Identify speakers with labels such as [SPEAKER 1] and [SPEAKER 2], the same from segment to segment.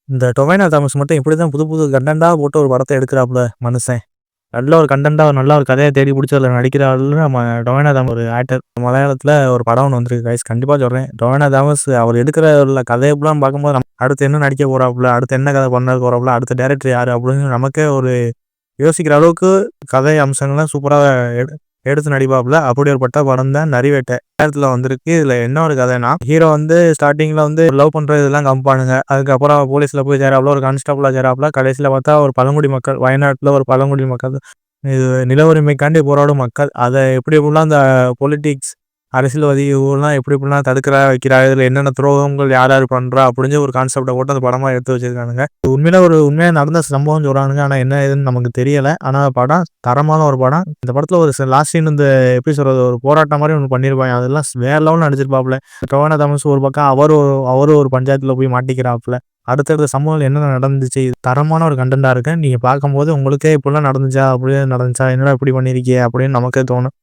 [SPEAKER 1] இந்த டொவைனோ தாமஸ் மட்டும் இப்படிதான் புது புது கண்டென்ட்டா போட்டு ஒரு படத்த எடுக்குறாப்புல மனுஷன். நல்ல ஒரு கண்டென்ட்டா நல்ல ஒரு கதைய தேடி புடிச்சு அதில நடிக்கிற ஆளு நம்ம டொவைனோ தாமஸ் ஒரு ஆக்டர். மலையாளத்தில ஒரு படம் ஒண்ணு வந்திருக்கு கைஸ். கண்டிப்பா சொல்றேன். டொவைனோ தாமஸ் அவர் எடுக்கிற உள்ள கதையெல்லாம் பார்க்கும்போது அடுத்து என்ன நடிக்க போறாப்புல, அடுத்து என்ன கதை பண்ண போறாப்புல, அடுத்த டைரக்டர் யாரு அப்படின்னு நமக்கே ஒரு யோசிக்கிற அளவுக்கு கதை அம்சங்கள்லாம் சூப்பரா எடுத்து நடிப்பாப்புல. அப்படிப்பட்ட படம் தான் நரிவேட்டை. மலையாளத்தில வந்திருக்கு. இதில என்ன ஒரு கதைன்னா, ஹீரோ வந்து ஸ்டார்ட்டிங்ல வந்து லவ் பண்றது இதெல்லாம் காமிப்பானுங்க. அதுக்கப்புறம் போலீஸ்ல போய் சேராப்புல, ஒரு கான்ஸ்டபிளா சேராப்புல. கடைசியில பார்த்தா ஒரு பழங்குடி மக்கள், வயநாட்டுல ஒரு பழங்குடி மக்கள், இது நில உரிமைக்காண்டி போராடும் மக்கள். அத எப்படி எப்படிலாம் அந்த பொலிட்டிக்ஸ், அரசியல்வாதி இவங்கலாம் எப்படி எப்படிலாம் தடுக்கிறா, வைக்கிறா, இதுல என்னென்ன துரோகங்கள் யார் யார் பண்றா அப்படின்னு ஒரு கான்செப்ட்ட போட்டு அந்த படமா எடுத்து வச்சிருக்கானுங்க. உண்மையில ஒரு உண்மையா நடந்த சம்பவம் சொல்றானுங்க. ஆனா என்ன ஏதுன்னு நமக்கு தெரியல. ஆனா படம் தரமான ஒரு படம். இந்த படத்துல ஒரு லாஸ்ட் சீன் இந்த எப்படி சொல்றது, ஒரு போராட்டம் மாரி ஒண்ணு பண்ணியிருப்பாங்க. அதெல்லாம் வேற லெவல்ல நடிச்சிருப்பாப்புல. டொவினோ தாமஸ் ஒரு பக்கம் அவரு ஒரு பஞ்சாயத்துல போய் மாட்டிக்கிறாப்புல. அடுத்தடுத்த சம்பவங்கள் என்னென்ன நடந்துச்சு, இது தரமான ஒரு கண்டென்ட்டா இருக்கு. நீங்க பார்க்கும்போது உங்களுக்கே இப்படிலாம் நடந்துச்சா, அப்படியே நடந்துச்சா, என்னடா இப்படி பண்ணியிருக்கியே அப்படின்னு நமக்கே தோணும்.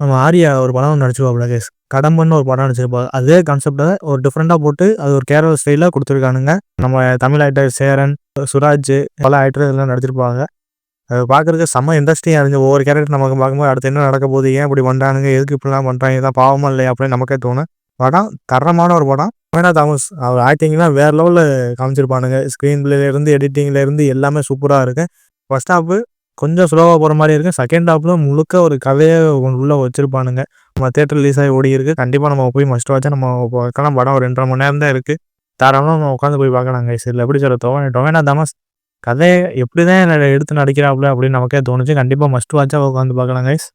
[SPEAKER 1] நம்ம ஆர்யா ஒரு படம் நடிச்சிருப்பாப்புல கைஸ். கடம்பன்னு ஒரு படம் நடிச்சிருப்பாரு. அதே கான்செப்ட்ட ஒரு டிஃப்ரெண்டா போட்டு அது ஒரு கேரளா ஸ்டைல்ல குடுத்துருக்கானுங்க. நம்ம தமிழ் ஆக்டர் சேரன், சுராஜ் பல ஆக்டர் இதெல்லாம் நடிச்சிருப்பாங்க. அது பார்க்கறதுக்கு செம்ம இன்ட்ரெஸ்டிங்கா இருந்துச்சு. ஒவ்வொரு கேரக்டர் நமக்கு பார்க்கும்போது அடுத்து என்ன நடக்க போகுது? ஏன் இப்படி பண்றானுங்க? எதுக்கு இப்படிலாம் பண்றாங்க? இதெல்லாம் பாவமா இல்லையா? அப்படின்னு நமக்கே தோணும். படம் தரமான ஒரு படம். டொவினோ தாமஸ் அவர் ஆக்டிங்லாம் வேற லெவல்ல காமிச்சிருப்பானுங்க. ஸ்க்ரீன் பிளேலேருந்து, எடிட்டிங்லேருந்து எல்லாமே சூப்பரா இருக்கு. ஃபர்ஸ்ட் ஹாஃப் கொஞ்சம் ஸ்லோவா போற மாரி இருக்கு. செகண்ட் ஹாஃப்ல முழுக்க ஒரு கதைய உள்ள வச்சிருப்பானுங்க. நம்ம தியேட்டர் ரிலீஸ் ஆகி ஓடியிருக்கு. கண்டிப்பா நம்ம போய் மஸ்ட் வாட்ச்சா நம்ம பார்க்கலாம். படம் ஒரு 2 1/2 மணி நேரம் தான் இருக்கு. தாராளமா நம்ம உட்காந்து போய் பார்க்கலாம் கைஸ். இதுல எப்படி சொல்றது, டொவினோ தாமஸ் கதைய எப்படிதான் எடுத்து நடிக்கிறாப்புல அப்படின்னு நமக்கே தோணுச்சு. கண்டிப்பா மஸ்ட் வாட்ச்சா உட்காந்து பார்க்கலாம் கைஸ்.